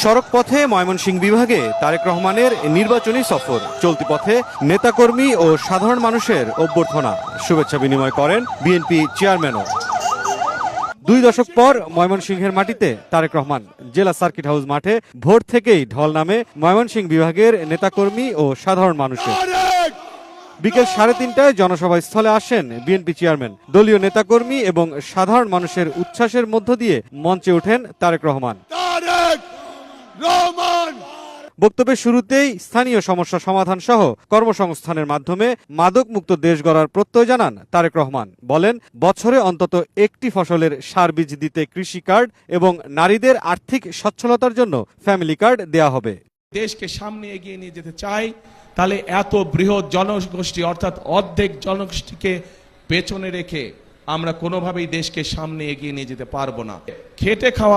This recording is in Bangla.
সড়ক পথে ময়মনসিংহ বিভাগে তারেক রহমানের নির্বাচনী সফর। চলতি পথে নেতাকর্মী ও সাধারণ মানুষের অভ্যর্থনা, শুভেচ্ছা বিনিময় করেন বিএনপি চেয়ারম্যানও। 2 দশক পর ময়মনসিংহের মাটিতে তারেক রহমান। জেলা সার্কিট হাউস মাঠে ভোর থেকেই ঢল নামে ময়মনসিংহ বিভাগের নেতাকর্মী ও সাধারণ মানুষের। বিকেল 3:30টায় জনসভাস্থলে আসেন বিএনপি চেয়ারম্যান। দলীয় নেতাকর্মী এবং সাধারণ মানুষের উচ্ছ্বাসের মধ্য দিয়ে মঞ্চে ওঠেন তারেক রহমান। বক্তব্যের শুরুতেই স্থানীয় সমস্যা সমাধান সহ কর্মসংস্থানের মাধ্যমে মাদক মুক্ত দেশ গড়ার প্রত্যয় জানান তারেক রহমান। বলেন, বছরে অন্তত একটি ফসলের সার বীজ দিতে কৃষি কার্ড এবং নারীদের আর্থিক সচ্ছলতার জন্য ফ্যামিলি কার্ড দেয়া হবে। দেশকে সামনে এগিয়ে নিয়ে যেতে চাই, তাহলে এত বৃহৎ জনগোষ্ঠী অর্থাৎ অর্ধেক জনগোষ্ঠীকে পেছনে রেখে আমরা কোনোভাবেই দেশকে সামনে এগিয়ে নিয়ে যেতে পারবো না। খেটে খাওয়া